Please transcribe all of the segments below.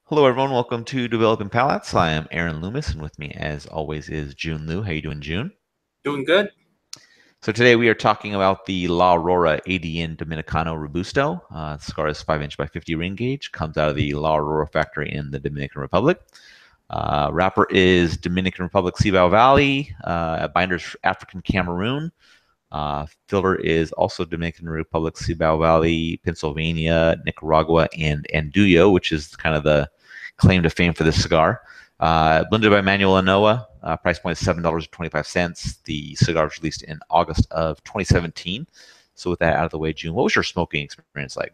Hello, everyone. Welcome to Developing Palates. I am Aaron Loomis, and with me, as always, is June Liu. How you doing, June? Doing good. So today we are talking about the La Aurora ADN Dominicano Robusto. Cigar is 5-inch by 50 ring gauge. Comes out of the La Aurora factory in the Dominican Republic. Wrapper is Dominican Republic Cibao Valley. Binders African Cameroon. Filler is also Dominican Republic, Cibao Valley, Pennsylvania, Nicaragua, and Andullo, which is kind of the claim to fame for this cigar. Blended by Manuel Anoa. Price point is $7.25. The cigar was released in August of 2017. So with that out of the way, June, what was your smoking experience like?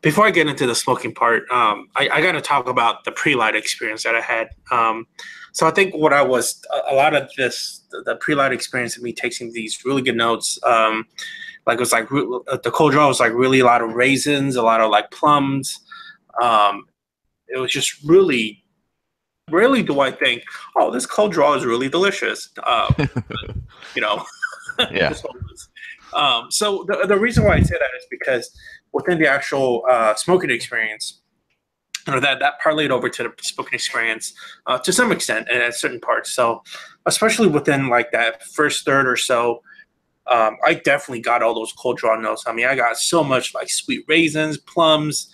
Before I get into the smoking part, I got to talk about the pre-light experience that I had. So I think what I was a lot of this, the pre-light experience of me tasting these really good notes. Like it was like the cold draw was like really a lot of raisins, a lot of like plums. It was just really, really do I think, oh, this cold draw is really delicious. You know, Yeah. just so the reason why I say that is because within the actual smoking experience, that parlayed over to the smoking experience to some extent and at certain parts. So especially within like that first third or so, I definitely got all those cold draw notes. I mean, I got so much like sweet raisins, plums.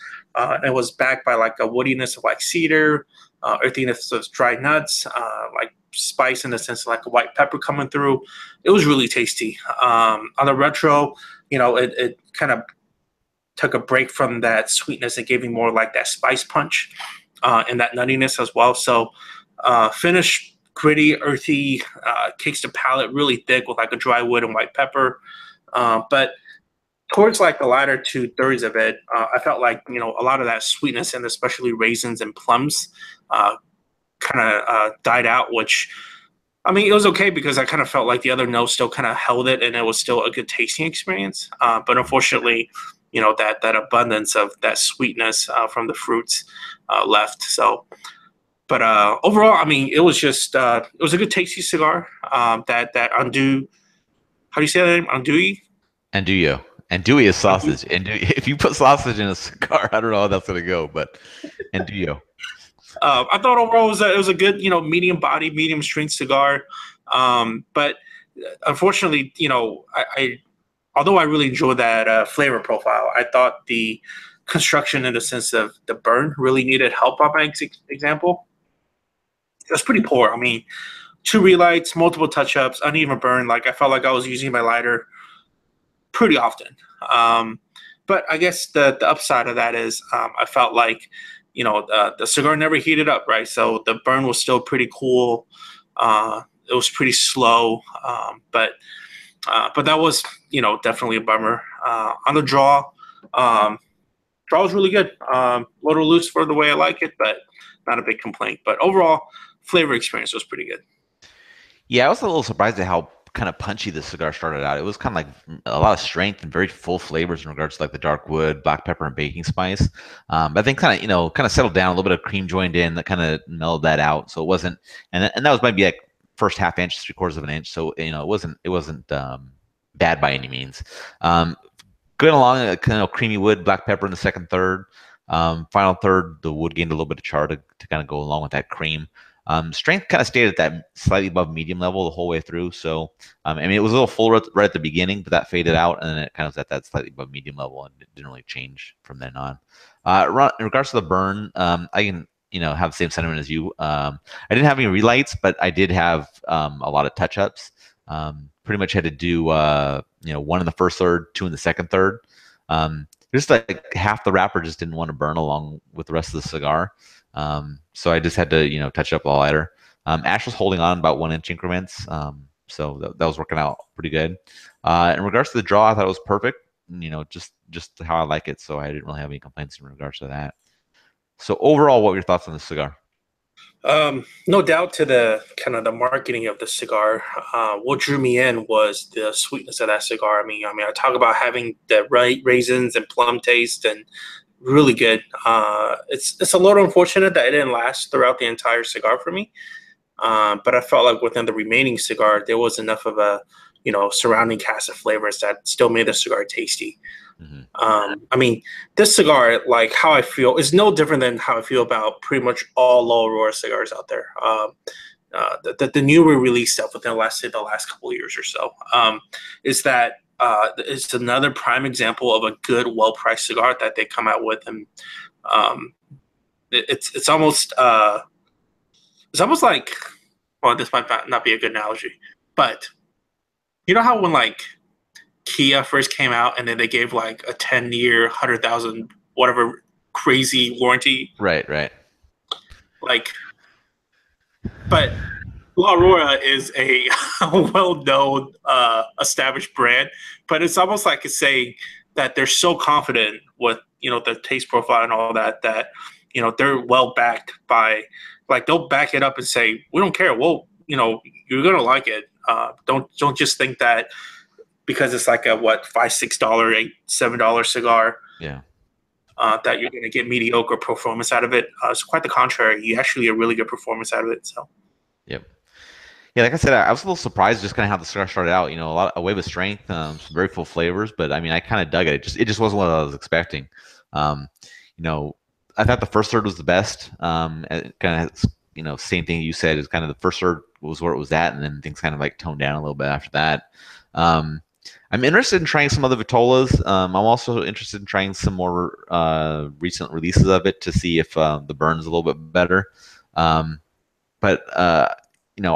It was backed by like a woodiness of like cedar, earthiness of dried nuts, like spice in the sense of like a white pepper coming through. It was really tasty. On the retro, it kind of took a break from that sweetness and gave me more like that spice punch and that nuttiness as well. So finish gritty, earthy, kicks the palate really thick with like a dry wood and white pepper. But towards like the latter two thirds of it, I felt like, a lot of that sweetness and especially raisins and plums kind of died out, which I mean, it was okay because I kind of felt like the other notes still kind of held it and it was still a good tasting experience. But unfortunately, that abundance of that sweetness from the fruits left. So, but overall, I mean, it was just it was a good tasty cigar. That undo, how do you say that name? Andouille? Andullo. Andouille is Andouille? sausage. And if you put sausage in a cigar, I don't know how that's going to go, but Andullo. I thought overall it was a good, medium body, medium strength cigar. But unfortunately, I although I really enjoyed that flavor profile, I thought the construction in the sense of the burn really needed help on my example. It was pretty poor. I mean, two relights, multiple touch-ups, uneven burn. Like I felt like I was using my lighter pretty often. But I guess the upside of that is I felt like, the cigar never heated up, right? So the burn was still pretty cool. It was pretty slow, but that was, definitely a bummer. On the draw was really good. A little loose for the way I like it, but not a big complaint. But overall, flavor experience was pretty good. Yeah, I was a little surprised at how kind of punchy the cigar started out. It was kind of like a lot of strength and very full flavors in regards to like the dark wood, black pepper, and baking spice. But then kind of kind of settled down. A little bit of cream joined in that kind of mellowed that out. So it wasn't, and that was maybe like first half inch, 3/4 of an inch. So it wasn't bad by any means. Going along, kind of creamy wood, black pepper in the second third. Final third, the wood gained a little bit of char to kind of go along with that cream. Strength kind of stayed at that slightly above medium level the whole way through. So, I mean, it was a little full right at the beginning, but that faded out, and then it kind of was at that slightly above medium level, and it didn't really change from then on. In regards to the burn, I can have the same sentiment as you. I didn't have any relights, but I did have a lot of touch ups. Pretty much had to do one in the first third, two in the second third. Just like half the wrapper just didn't want to burn along with the rest of the cigar. So I just had to, touch up the lighter. Ash was holding on about 1 inch increments. So that was working out pretty good. In regards to the draw, I thought it was perfect, just how I like it. So I didn't really have any complaints in regards to that. So overall, what were your thoughts on the cigar? No doubt to the kind of the marketing of the cigar. What drew me in was the sweetness of that cigar. I talk about having the right raisins and plum taste and really good. It's a little unfortunate that it didn't last throughout the entire cigar for me. But I felt like within the remaining cigar, there was enough of a surrounding cast of flavors that still made the cigar tasty. Mm-hmm. I mean, this cigar, like how I feel, is no different than how I feel about pretty much all low Aurora cigars out there. The newer release stuff within the last couple of years or so, is that it's another prime example of a good, well-priced cigar that they come out with, and it's almost like, well, this might not be a good analogy, but you know how when like Kia first came out and then they gave like a 10-year, 100,000 whatever crazy warranty, Right. like, but La Aurora is a well-known, established brand, but it's almost like it's saying that they're so confident with the taste profile and all that they're well backed by, like, they'll back it up and say, we don't care. Well, you're gonna like it. Don't just think that because it's like a $5, $6, $8, $7 cigar. Yeah. That you're gonna get mediocre performance out of it. It's quite the contrary. You actually get a really good performance out of it. So. Yep. Yeah, like I said, I was a little surprised just kind of how the cigar started out. A wave of strength, some very full flavors, but I mean, I kind of dug it. It just wasn't what I was expecting. I thought the first third was the best. Kind of, same thing you said, is kind of the first third was where it was at, and then things kind of like toned down a little bit after that. I'm interested in trying some other Vitolas. I'm also interested in trying some more recent releases of it to see if the burn is a little bit better. I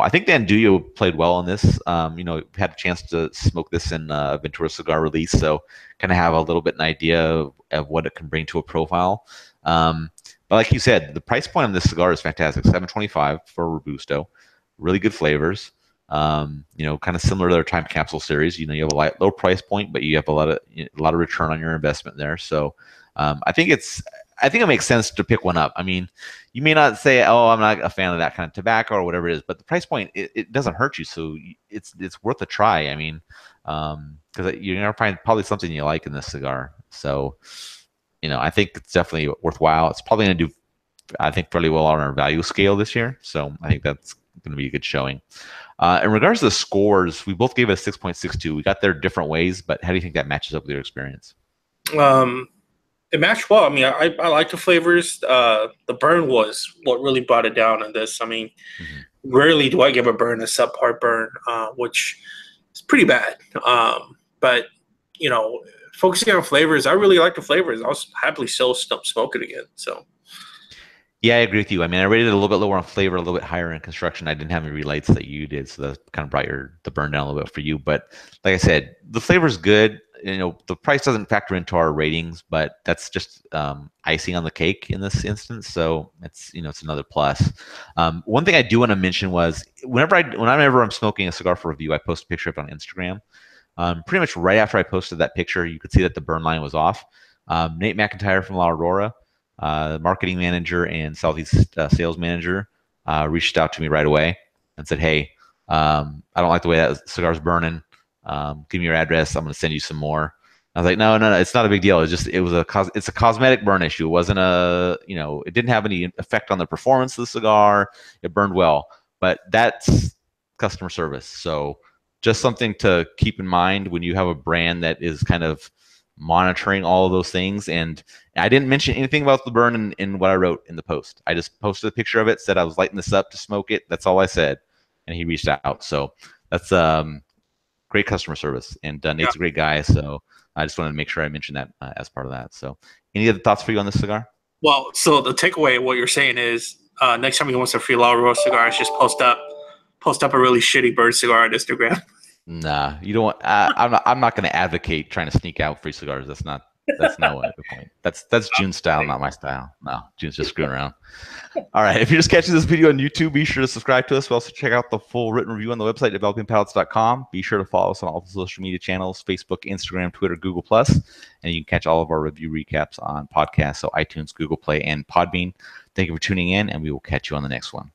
think the Andullo played well in this. Had a chance to smoke this in Ventura cigar release, so kind of have a little bit an idea of what it can bring to a profile. But like you said, the price point on this cigar is fantastic. $7.25 for a Robusto. Really good flavors. Kind of similar to their time capsule series. You have a low price point, but you have a lot of return on your investment there. So I think it makes sense to pick one up. I mean, you may not say, "Oh, I'm not a fan of that kind of tobacco," or whatever it is, but the price point, it doesn't hurt you, so it's worth a try. I mean, because you're gonna find probably something you like in this cigar. So, I think it's definitely worthwhile. It's probably gonna do, I think, fairly well on our value scale this year. So I think that's gonna be a good showing. In regards to the scores, we both gave it a 6.62. We got there different ways, but how do you think that matches up with your experience? It matched well. I mean, I like the flavors. The burn was what really brought it down on this. I mean, rarely do I give a burn a subpar burn, which is pretty bad. But, focusing on flavors, I really like the flavors. I'll happily still smoke it again. So. Yeah, I agree with you. I mean, I rated it a little bit lower on flavor, a little bit higher in construction. I didn't have any relights that you did, so that kind of brought the burn down a little bit for you. But like I said, the flavor's good. The price doesn't factor into our ratings, but that's just icing on the cake in this instance. So it's another plus. One thing I do want to mention was whenever I'm smoking a cigar for review, I post a picture of it on Instagram. Pretty much right after I posted that picture, you could see that the burn line was off. Nate McIntyre from La Aurora, marketing manager and Southeast sales manager, reached out to me right away and said, "Hey, I don't like the way that cigar's burning. Give me your address. I'm going to send you some more." I was like, no, it's not a big deal. It's a cosmetic burn issue. It wasn't it didn't have any effect on the performance of the cigar. It burned well, but that's customer service. So just something to keep in mind when you have a brand that is kind of monitoring all of those things. And I didn't mention anything about the burn in what I wrote in the post. I just posted a picture of it, said I was lighting this up to smoke it. That's all I said. And he reached out. So that's great customer service. And Nate's a great guy. So I just wanted to make sure I mentioned that as part of that. So any other thoughts for you on this cigar? Well, so the takeaway, what you're saying is next time you want some free La Aurora cigars, just post up a really shitty bird cigar on Instagram. Nah, you don't want. I'm not going to advocate trying to sneak out free cigars. That's not the point. That's Jiunn's style, not my style. No, Jiunn's just screwing around. All right, if you're just catching this video on YouTube, be sure to subscribe to us. We'll also check out the full written review on the website, developingpalates.com. Be sure to follow us on all the social media channels: Facebook, Instagram, Twitter, Google+. And you can catch all of our review recaps on podcasts, so iTunes, Google Play, and Podbean. Thank you for tuning in, and we will catch you on the next one.